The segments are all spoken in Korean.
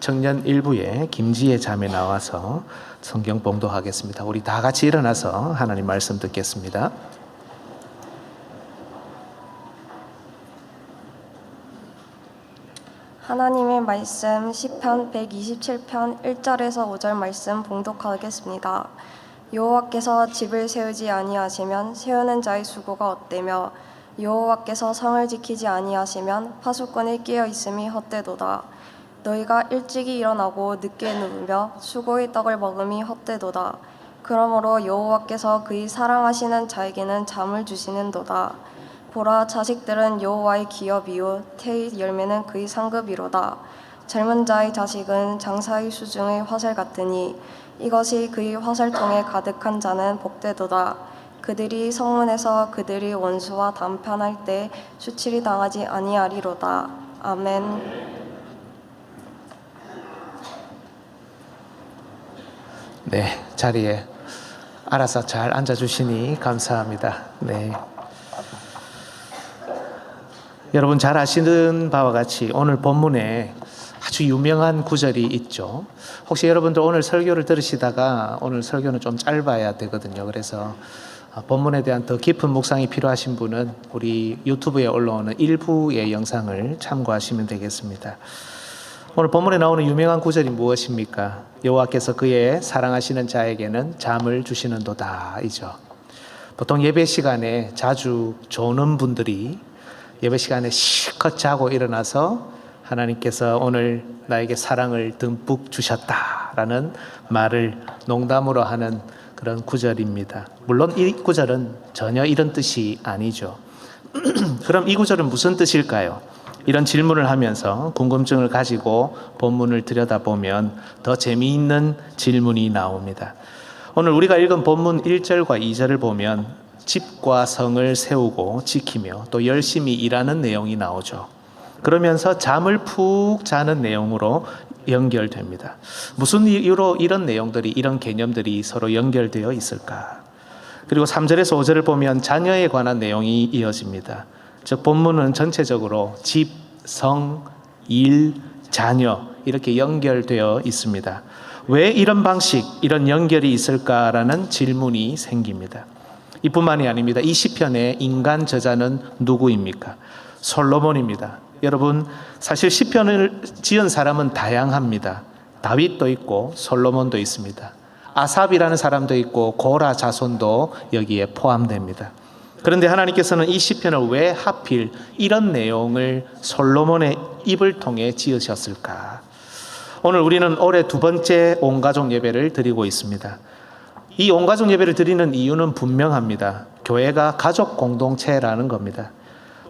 청년 일부에 김지혜 자매 나와서 성경 봉독하겠습니다. 우리 다 같이 일어나서 하나님 말씀 듣겠습니다. 하나님의 말씀 시편 127편 1절에서 5절 말씀 봉독하겠습니다. 여호와께서 집을 세우지 아니하시면 세우는 자의 수고가 헛되며 여호와께서 성을 지키지 아니하시면 파수꾼이 깨어 있음이 헛되도다. 너희가 일찍이 일어나고 늦게 누우며 수고의 떡을 먹음이 헛되도다. 그러므로 여호와께서 그의 사랑하시는 자에게는 잠을 주시는도다. 보라, 자식들은 여호와의 기업이요 태의 열매는 그의 상급이로다. 젊은 자의 자식은 장사의 수중의 화살 같으니 이것이 그의 화살통에 가득한 자는 복되도다. 그들이 성문에서 그들이 원수와 담판할 때 수치를 당하지 아니하리로다. 아멘. 네, 자리에 알아서 잘 앉아주시니 감사합니다. 네. 여러분 잘 아시는 바와 같이 오늘 본문에 아주 유명한 구절이 있죠. 혹시 여러분들 오늘 설교를 들으시다가 오늘 설교는 좀 짧아야 되거든요. 그래서 본문에 대한 더 깊은 묵상이 필요하신 분은 우리 유튜브에 올라오는 일부의 영상을 참고하시면 되겠습니다. 오늘 본문에 나오는 유명한 구절이 무엇입니까? 여호와께서 그의 사랑하시는 자에게는 잠을 주시는도다 이죠. 보통 예배 시간에 자주 조는 분들이 예배 시간에 실컷 자고 일어나서 하나님께서 오늘 나에게 사랑을 듬뿍 주셨다라는 말을 농담으로 하는 그런 구절입니다. 물론 이 구절은 전혀 이런 뜻이 아니죠. 그럼 이 구절은 무슨 뜻일까요? 이런 질문을 하면서 궁금증을 가지고 본문을 들여다보면 더 재미있는 질문이 나옵니다. 오늘 우리가 읽은 본문 1절과 2절을 보면 집과 성을 세우고 지키며 또 열심히 일하는 내용이 나오죠. 그러면서 잠을 푹 자는 내용으로 연결됩니다. 무슨 이유로 이런 내용들이, 이런 개념들이 서로 연결되어 있을까? 그리고 3절에서 5절을 보면 자녀에 관한 내용이 이어집니다. 즉 본문은 전체적으로 집, 성, 일, 자녀 이렇게 연결되어 있습니다. 왜 이런 방식, 이런 연결이 있을까라는 질문이 생깁니다. 이뿐만이 아닙니다. 이 시편의 인간 저자는 누구입니까? 솔로몬입니다. 여러분 사실 시편을 지은 사람은 다양합니다. 다윗도 있고 솔로몬도 있습니다. 아삽이라는 사람도 있고 고라 자손도 여기에 포함됩니다. 그런데 하나님께서는 이 시편을 왜 하필 이런 내용을 솔로몬의 입을 통해 지으셨을까? 오늘 우리는 올해 두 번째 온가족 예배를 드리고 있습니다. 이 온가족 예배를 드리는 이유는 분명합니다. 교회가 가족 공동체라는 겁니다.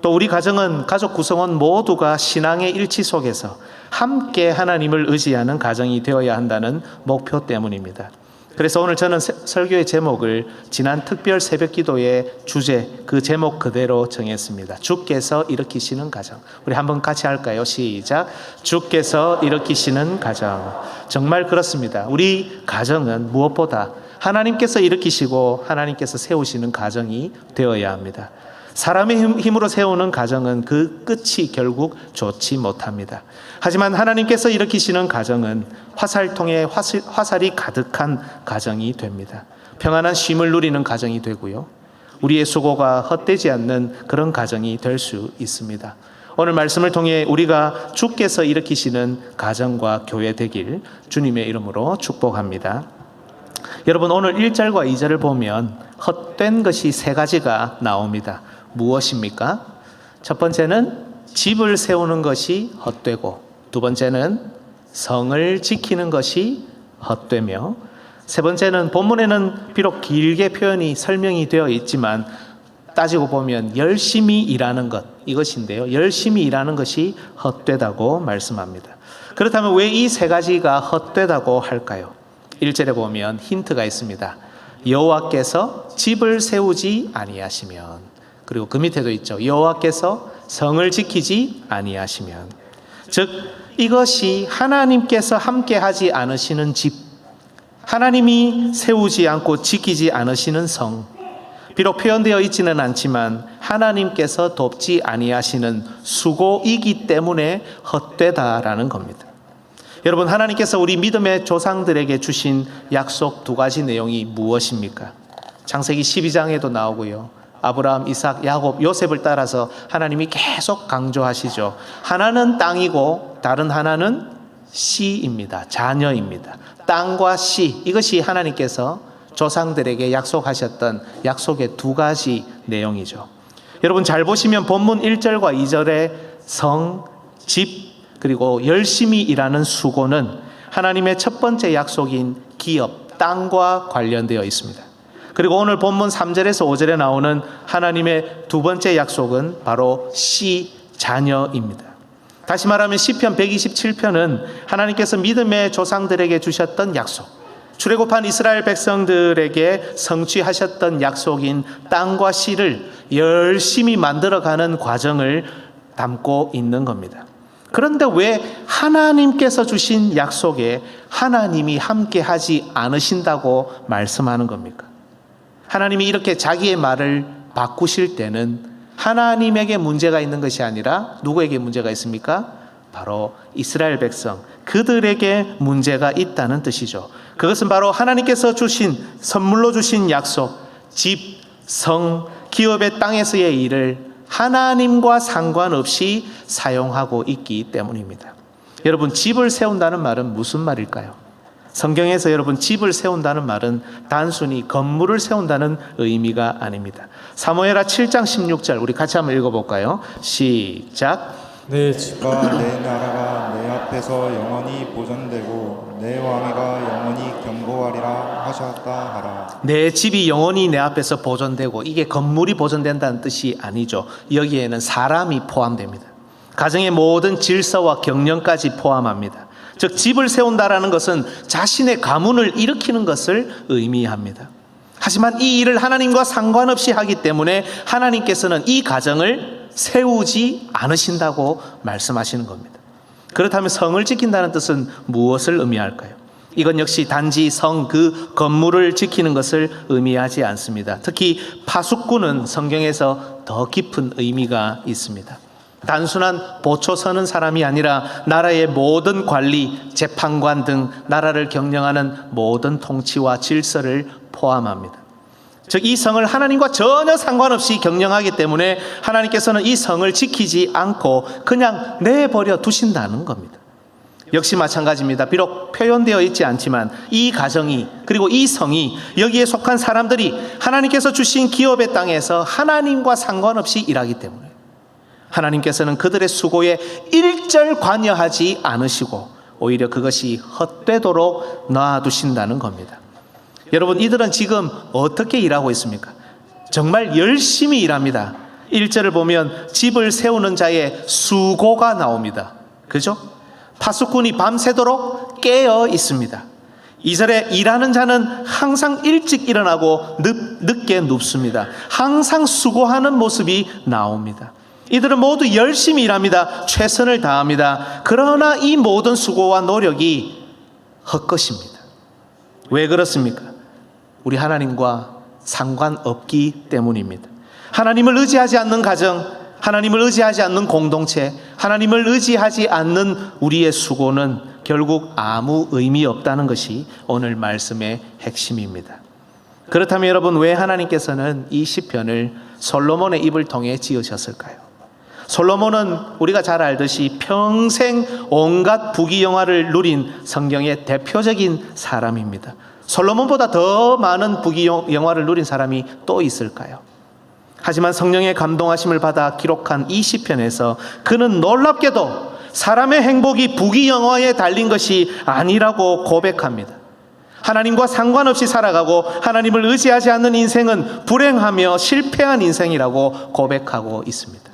또 우리 가정은 가족 구성원 모두가 신앙의 일치 속에서 함께 하나님을 의지하는 가정이 되어야 한다는 목표 때문입니다. 그래서 오늘 저는 설교의 제목을 지난 특별 새벽 기도의 주제 그 제목 그대로 정했습니다. 주께서 일으키시는 가정. 우리 한번 같이 할까요? 시작. 주께서 일으키시는 가정. 정말 그렇습니다. 우리 가정은 무엇보다 하나님께서 일으키시고 하나님께서 세우시는 가정이 되어야 합니다. 사람의 힘으로 세우는 가정은 그 끝이 결국 좋지 못합니다. 하지만 하나님께서 일으키시는 가정은 화살통에 화살이 가득한 가정이 됩니다. 평안한 쉼을 누리는 가정이 되고요. 우리의 수고가 헛되지 않는 그런 가정이 될 수 있습니다. 오늘 말씀을 통해 우리가 주께서 일으키시는 가정과 교회 되길 주님의 이름으로 축복합니다. 여러분 오늘 1절과 2절을 보면 헛된 것이 세 가지가 나옵니다. 무엇입니까? 첫 번째는 집을 세우는 것이 헛되고, 두 번째는 성을 지키는 것이 헛되며, 세 번째는 본문에는 비록 길게 표현이 설명이 되어 있지만 따지고 보면 열심히 일하는 것, 이것인데요. 열심히 일하는 것이 헛되다고 말씀합니다. 그렇다면 왜 이 세 가지가 헛되다고 할까요? 1절에 보면 힌트가 있습니다. 여호와께서 집을 세우지 아니하시면, 그리고 그 밑에도 있죠. 여호와께서 성을 지키지 아니하시면, 즉 이것이 하나님께서 함께 하지 않으시는 집, 하나님이 세우지 않고 지키지 않으시는 성, 비록 표현되어 있지는 않지만 하나님께서 돕지 아니하시는 수고이기 때문에 헛되다라는 겁니다. 여러분, 하나님께서 우리 믿음의 조상들에게 주신 약속 두 가지 내용이 무엇입니까? 창세기 12장에도 나오고요. 아브라함, 이삭, 야곱, 요셉을 따라서 하나님이 계속 강조하시죠. 하나는 땅이고 다른 하나는 씨입니다. 자녀입니다. 땅과 씨, 이것이 하나님께서 조상들에게 약속하셨던 약속의 두 가지 내용이죠. 여러분, 잘 보시면 본문 1절과 2절에 성, 집, 그리고 열심히 일하는 수고는 하나님의 첫 번째 약속인 기업, 땅과 관련되어 있습니다. 그리고 오늘 본문 3절에서 5절에 나오는 하나님의 두 번째 약속은 바로 씨, 자녀입니다. 다시 말하면 시편 127편은 하나님께서 믿음의 조상들에게 주셨던 약속, 출애굽한 이스라엘 백성들에게 성취하셨던 약속인 땅과 씨를 열심히 만들어가는 과정을 담고 있는 겁니다. 그런데 왜 하나님께서 주신 약속에 하나님이 함께하지 않으신다고 말씀하는 겁니까? 하나님이 이렇게 자기의 말을 바꾸실 때는 하나님에게 문제가 있는 것이 아니라 누구에게 문제가 있습니까? 바로 이스라엘 백성, 그들에게 문제가 있다는 뜻이죠. 그것은 바로 하나님께서 주신, 선물로 주신 약속, 집, 성, 기업의 땅에서의 일을 하나님과 상관없이 사용하고 있기 때문입니다. 여러분, 집을 세운다는 말은 무슨 말일까요? 성경에서 여러분, 집을 세운다는 말은 단순히 건물을 세운다는 의미가 아닙니다. 사무엘하 7장 16절 우리 같이 한번 읽어볼까요? 시작. 내 집과 내 나라가 내 앞에서 영원히 보존되고 내 왕위가 영원히 견고하리라 하셨다 하라. 내 집이 영원히 내 앞에서 보존되고, 이게 건물이 보존된다는 뜻이 아니죠. 여기에는 사람이 포함됩니다. 가정의 모든 질서와 경영까지 포함합니다. 즉, 집을 세운다라는 것은 자신의 가문을 일으키는 것을 의미합니다. 하지만 이 일을 하나님과 상관없이 하기 때문에 하나님께서는 이 가정을 세우지 않으신다고 말씀하시는 겁니다. 그렇다면 성을 지킨다는 뜻은 무엇을 의미할까요? 이건 역시 단지 성, 그 건물을 지키는 것을 의미하지 않습니다. 특히 파수꾼은 성경에서 더 깊은 의미가 있습니다. 단순한 보초 서는 사람이 아니라 나라의 모든 관리, 재판관 등 나라를 경영하는 모든 통치와 질서를 포함합니다. 즉, 이 성을 하나님과 전혀 상관없이 경영하기 때문에 하나님께서는 이 성을 지키지 않고 그냥 내버려 두신다는 겁니다. 역시 마찬가지입니다. 비록 표현되어 있지 않지만 이 가정이, 그리고 이 성이, 여기에 속한 사람들이 하나님께서 주신 기업의 땅에서 하나님과 상관없이 일하기 때문에 하나님께서는 그들의 수고에 일절 관여하지 않으시고 오히려 그것이 헛되도록 놔두신다는 겁니다. 여러분, 이들은 지금 어떻게 일하고 있습니까? 정말 열심히 일합니다. 1절을 보면 집을 세우는 자의 수고가 나옵니다. 그죠? 파수꾼이 밤새도록 깨어 있습니다. 2절에 일하는 자는 항상 일찍 일어나고 늦게 눕습니다. 항상 수고하는 모습이 나옵니다. 이들은 모두 열심히 일합니다. 최선을 다합니다. 그러나 이 모든 수고와 노력이 헛것입니다. 왜 그렇습니까? 우리 하나님과 상관없기 때문입니다. 하나님을 의지하지 않는 가정, 하나님을 의지하지 않는 공동체, 하나님을 의지하지 않는 우리의 수고는 결국 아무 의미 없다는 것이 오늘 말씀의 핵심입니다. 그렇다면 여러분, 왜 하나님께서는 이 시편을 솔로몬의 입을 통해 지으셨을까요? 솔로몬은 우리가 잘 알듯이 평생 온갖 부귀영화를 누린 성경의 대표적인 사람입니다. 솔로몬보다 더 많은 부귀영화를 누린 사람이 또 있을까요? 하지만 성령의 감동하심을 받아 기록한 이 시편에서 그는 놀랍게도 사람의 행복이 부귀영화에 달린 것이 아니라고 고백합니다. 하나님과 상관없이 살아가고 하나님을 의지하지 않는 인생은 불행하며 실패한 인생이라고 고백하고 있습니다.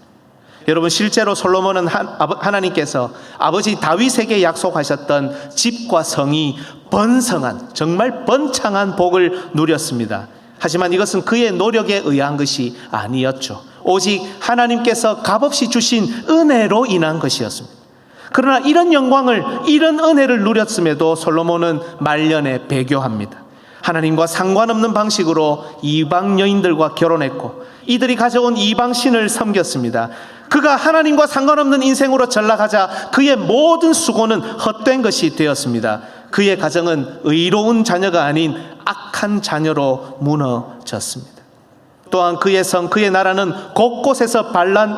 여러분, 실제로 솔로몬은 하나님께서 아버지 다윗에게 약속하셨던 집과 성이 번성한, 정말 번창한 복을 누렸습니다. 하지만 이것은 그의 노력에 의한 것이 아니었죠. 오직 하나님께서 값없이 주신 은혜로 인한 것이었습니다. 그러나 이런 영광을, 이런 은혜를 누렸음에도 솔로몬은 말년에 배교합니다. 하나님과 상관없는 방식으로 이방 여인들과 결혼했고 이들이 가져온 이방신을 섬겼습니다. 그가 하나님과 상관없는 인생으로 전락하자 그의 모든 수고는 헛된 것이 되었습니다. 그의 가정은 의로운 자녀가 아닌 악한 자녀로 무너졌습니다. 또한 그의 성, 그의 나라는 곳곳에서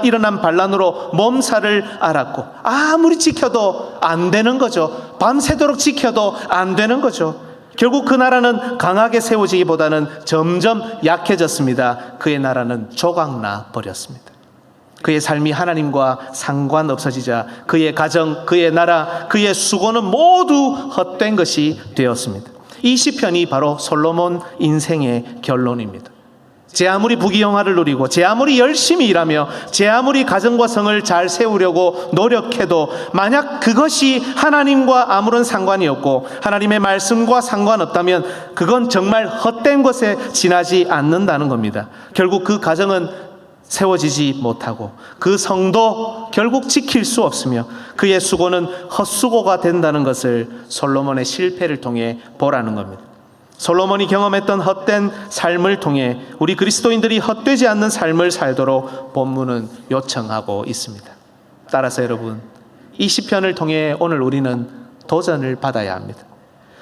일어난 반란으로 몸살을 앓았고 아무리 지켜도 안 되는 거죠. 밤새도록 지켜도 안 되는 거죠. 결국 그 나라는 강하게 세워지기보다는 점점 약해졌습니다. 그의 나라는 조각나 버렸습니다. 그의 삶이 하나님과 상관없어지자 그의 가정, 그의 나라, 그의 수고는 모두 헛된 것이 되었습니다. 이 시편이 바로 솔로몬 인생의 결론입니다. 제 아무리 부귀영화를 누리고 제 아무리 열심히 일하며 제 아무리 가정과 성을 잘 세우려고 노력해도 만약 그것이 하나님과 아무런 상관이 없고 하나님의 말씀과 상관없다면 그건 정말 헛된 것에 지나지 않는다는 겁니다. 결국 그 가정은 세워지지 못하고 그 성도 결국 지킬 수 없으며 그의 수고는 헛수고가 된다는 것을 솔로몬의 실패를 통해 보라는 겁니다. 솔로몬이 경험했던 헛된 삶을 통해 우리 그리스도인들이 헛되지 않는 삶을 살도록 본문은 요청하고 있습니다. 따라서 여러분, 이 시편을 통해 오늘 우리는 도전을 받아야 합니다.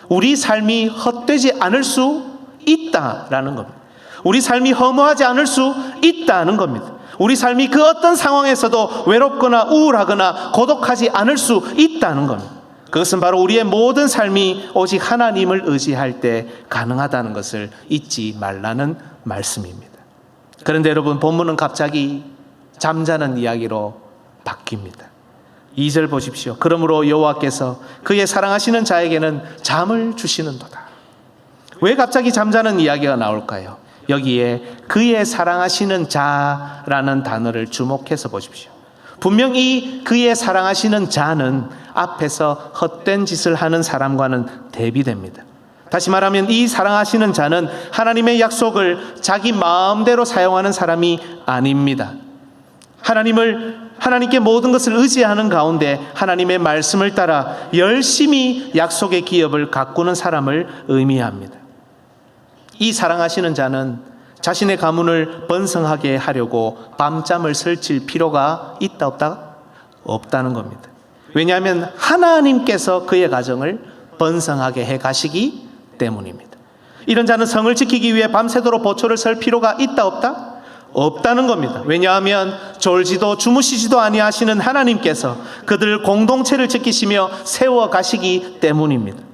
우리 삶이 헛되지 않을 수 있다라는 겁니다. 우리 삶이 허무하지 않을 수 있다는 겁니다. 우리 삶이 그 어떤 상황에서도 외롭거나 우울하거나 고독하지 않을 수 있다는 겁니다. 그것은 바로 우리의 모든 삶이 오직 하나님을 의지할 때 가능하다는 것을 잊지 말라는 말씀입니다. 그런데 여러분, 본문은 갑자기 잠자는 이야기로 바뀝니다. 2절 보십시오. 그러므로 여호와께서 그의 사랑하시는 자에게는 잠을 주시는도다. 왜 갑자기 잠자는 이야기가 나올까요? 여기에 그의 사랑하시는 자라는 단어를 주목해서 보십시오. 분명히 그의 사랑하시는 자는 앞에서 헛된 짓을 하는 사람과는 대비됩니다. 다시 말하면 이 사랑하시는 자는 하나님의 약속을 자기 마음대로 사용하는 사람이 아닙니다. 하나님께 모든 것을 의지하는 가운데 하나님의 말씀을 따라 열심히 약속의 기업을 가꾸는 사람을 의미합니다. 이 사랑하시는 자는 자신의 가문을 번성하게 하려고 밤잠을 설칠 필요가 있다 없다? 없다는 겁니다. 왜냐하면 하나님께서 그의 가정을 번성하게 해 가시기 때문입니다. 이런 자는 성을 지키기 위해 밤새도록 보초를 설 필요가 있다 없다? 없다는 겁니다. 왜냐하면 졸지도 주무시지도 아니하시는 하나님께서 그들 공동체를 지키시며 세워 가시기 때문입니다.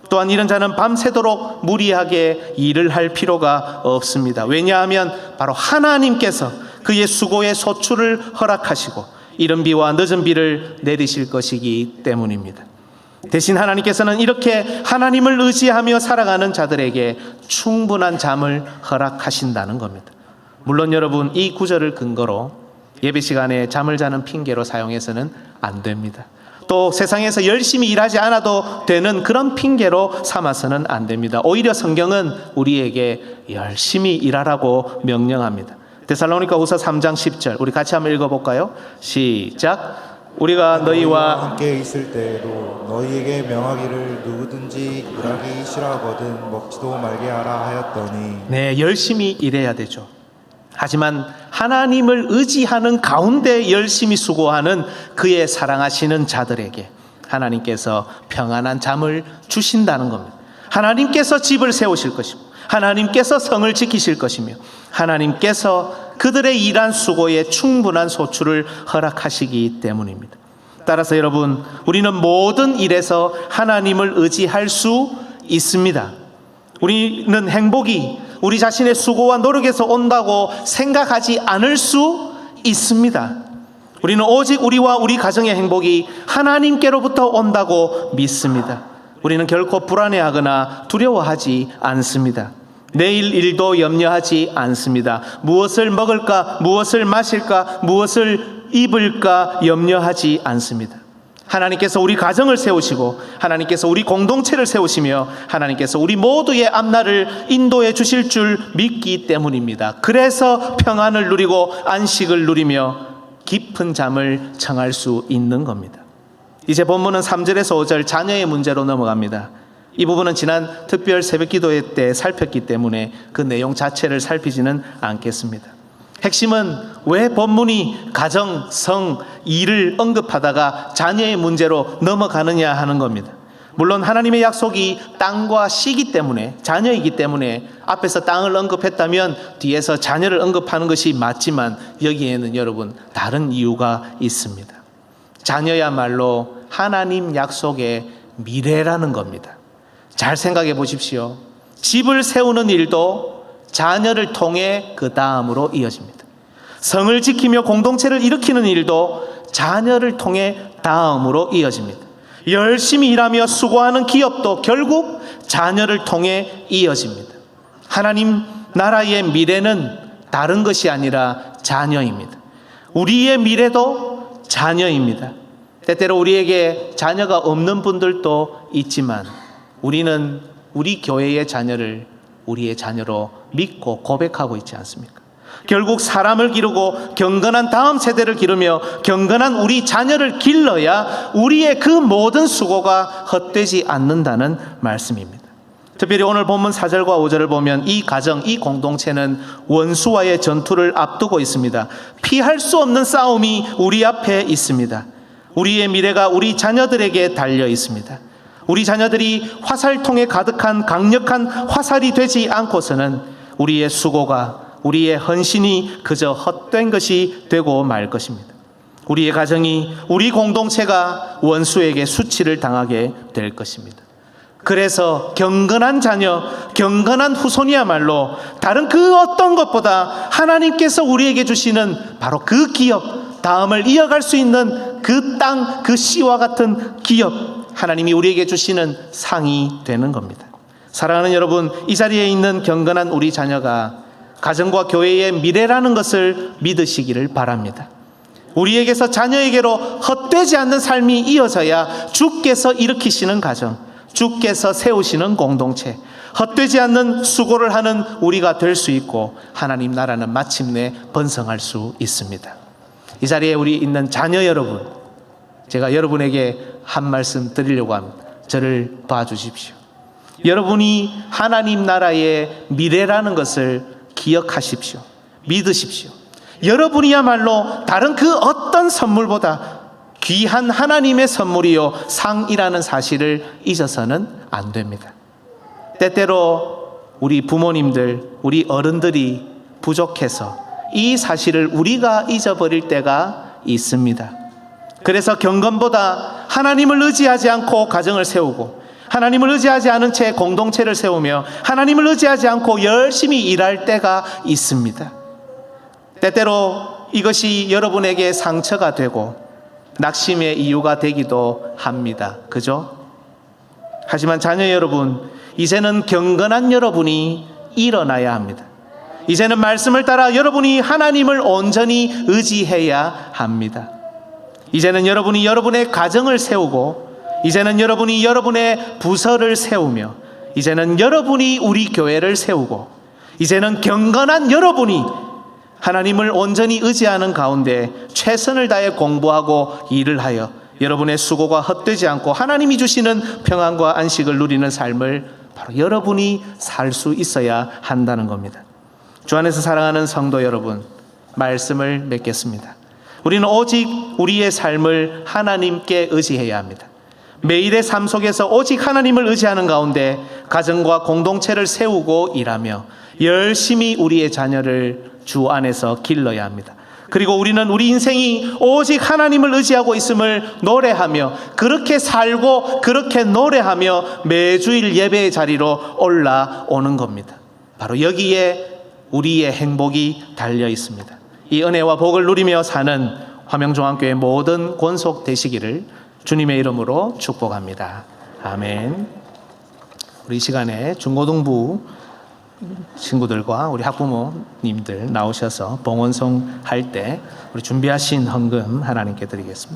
또한 이런 자는 밤새도록 무리하게 일을 할 필요가 없습니다. 왜냐하면 바로 하나님께서 그의 수고의 소출을 허락하시고 이른 비와 늦은 비를 내리실 것이기 때문입니다. 대신 하나님께서는 이렇게 하나님을 의지하며 살아가는 자들에게 충분한 잠을 허락하신다는 겁니다. 물론 여러분, 이 구절을 근거로 예배 시간에 잠을 자는 핑계로 사용해서는 안 됩니다. 또 세상에서 열심히 일하지 않아도 되는 그런 핑계로 삼아서는 안 됩니다. 오히려 성경은 우리에게 열심히 일하라고 명령합니다. 데살로니가후서 3장 10절 우리 같이 한번 읽어볼까요? 시작. 우리가 너희와 함께 있을 때에도 너희에게 명하기를 누구든지 일하기 싫어하거든 먹지도 말게 하라 하였더니. 네, 열심히 일해야 되죠. 하지만 하나님을 의지하는 가운데 열심히 수고하는 그의 사랑하시는 자들에게 하나님께서 평안한 잠을 주신다는 겁니다. 하나님께서 집을 세우실 것이고 하나님께서 성을 지키실 것이며 하나님께서 그들의 일한 수고에 충분한 소출을 허락하시기 때문입니다. 따라서 여러분, 우리는 모든 일에서 하나님을 의지할 수 있습니다. 우리는 행복이 우리 자신의 수고와 노력에서 온다고 생각하지 않을 수 있습니다. 우리는 오직 우리와 우리 가정의 행복이 하나님께로부터 온다고 믿습니다. 우리는 결코 불안해하거나 두려워하지 않습니다. 내일 일도 염려하지 않습니다. 무엇을 먹을까, 무엇을 마실까, 무엇을 입을까 염려하지 않습니다. 하나님께서 우리 가정을 세우시고 하나님께서 우리 공동체를 세우시며 하나님께서 우리 모두의 앞날을 인도해 주실 줄 믿기 때문입니다. 그래서 평안을 누리고 안식을 누리며 깊은 잠을 청할 수 있는 겁니다. 이제 본문은 3절에서 5절 자녀의 문제로 넘어갑니다. 이 부분은 지난 특별 새벽 기도회 때 살폈기 때문에 그 내용 자체를 살피지는 않겠습니다. 핵심은 왜 본문이 가정, 성, 일을 언급하다가 자녀의 문제로 넘어가느냐 하는 겁니다. 물론 하나님의 약속이 땅과 씨기 때문에, 자녀이기 때문에 앞에서 땅을 언급했다면 뒤에서 자녀를 언급하는 것이 맞지만 여기에는 여러분 다른 이유가 있습니다. 자녀야말로 하나님 약속의 미래라는 겁니다. 잘 생각해 보십시오. 집을 세우는 일도 자녀를 통해 그 다음으로 이어집니다. 성을 지키며 공동체를 일으키는 일도 자녀를 통해 다음으로 이어집니다. 열심히 일하며 수고하는 기업도 결국 자녀를 통해 이어집니다. 하나님 나라의 미래는 다른 것이 아니라 자녀입니다. 우리의 미래도 자녀입니다. 때때로 우리에게 자녀가 없는 분들도 있지만 우리는 우리 교회의 자녀를 우리의 자녀로 믿고 고백하고 있지 않습니까? 결국 사람을 기르고 경건한 다음 세대를 기르며 경건한 우리 자녀를 길러야 우리의 그 모든 수고가 헛되지 않는다는 말씀입니다. 특별히 오늘 본문 4절과 5절을 보면 이 가정, 이 공동체는 원수와의 전투를 앞두고 있습니다. 피할 수 없는 싸움이 우리 앞에 있습니다. 우리의 미래가 우리 자녀들에게 달려 있습니다. 우리 자녀들이 화살통에 가득한 강력한 화살이 되지 않고서는 우리의 수고가, 우리의 헌신이 그저 헛된 것이 되고 말 것입니다. 우리의 가정이, 우리 공동체가 원수에게 수치를 당하게 될 것입니다. 그래서 경건한 자녀, 경건한 후손이야말로 다른 그 어떤 것보다 하나님께서 우리에게 주시는 바로 그 기업, 다음을 이어갈 수 있는 그 땅, 그 씨와 같은 기업, 하나님이 우리에게 주시는 상이 되는 겁니다. 사랑하는 여러분, 이 자리에 있는 경건한 우리 자녀가 가정과 교회의 미래라는 것을 믿으시기를 바랍니다. 우리에게서 자녀에게로 헛되지 않는 삶이 이어져야 주께서 일으키시는 가정, 주께서 세우시는 공동체, 헛되지 않는 수고를 하는 우리가 될 수 있고 하나님 나라는 마침내 번성할 수 있습니다. 이 자리에 우리 있는 자녀 여러분, 제가 여러분에게 한 말씀 드리려고 합니다. 저를 봐주십시오. 여러분이 하나님 나라의 미래라는 것을 기억하십시오. 믿으십시오. 여러분이야말로 다른 그 어떤 선물보다 귀한 하나님의 선물이요 상이라는 사실을 잊어서는 안 됩니다. 때때로 우리 부모님들, 우리 어른들이 부족해서 이 사실을 우리가 잊어버릴 때가 있습니다. 그래서 경건보다 하나님을 의지하지 않고 가정을 세우고 하나님을 의지하지 않은 채 공동체를 세우며 하나님을 의지하지 않고 열심히 일할 때가 있습니다. 때때로 이것이 여러분에게 상처가 되고 낙심의 이유가 되기도 합니다. 그죠? 하지만 자녀 여러분, 이제는 경건한 여러분이 일어나야 합니다. 이제는 말씀을 따라 여러분이 하나님을 온전히 의지해야 합니다. 이제는 여러분이 여러분의 가정을 세우고 이제는 여러분이 여러분의 부서를 세우며 이제는 여러분이 우리 교회를 세우고 이제는 경건한 여러분이 하나님을 온전히 의지하는 가운데 최선을 다해 공부하고 일을 하여 여러분의 수고가 헛되지 않고 하나님이 주시는 평안과 안식을 누리는 삶을 바로 여러분이 살 수 있어야 한다는 겁니다. 주 안에서 사랑하는 성도 여러분, 말씀을 맺겠습니다. 우리는 오직 우리의 삶을 하나님께 의지해야 합니다. 매일의 삶 속에서 오직 하나님을 의지하는 가운데 가정과 공동체를 세우고 일하며 열심히 우리의 자녀를 주 안에서 길러야 합니다. 그리고 우리는 우리 인생이 오직 하나님을 의지하고 있음을 노래하며 그렇게 살고 그렇게 노래하며 매주일 예배의 자리로 올라오는 겁니다. 바로 여기에 우리의 행복이 달려 있습니다. 이 은혜와 복을 누리며 사는 화명종합교회 모든 권속 되시기를 주님의 이름으로 축복합니다. 아멘. 우리 시간에 중고등부 친구들과 우리 학부모님들 나오셔서 봉헌송 할 때 우리 준비하신 헌금 하나님께 드리겠습니다.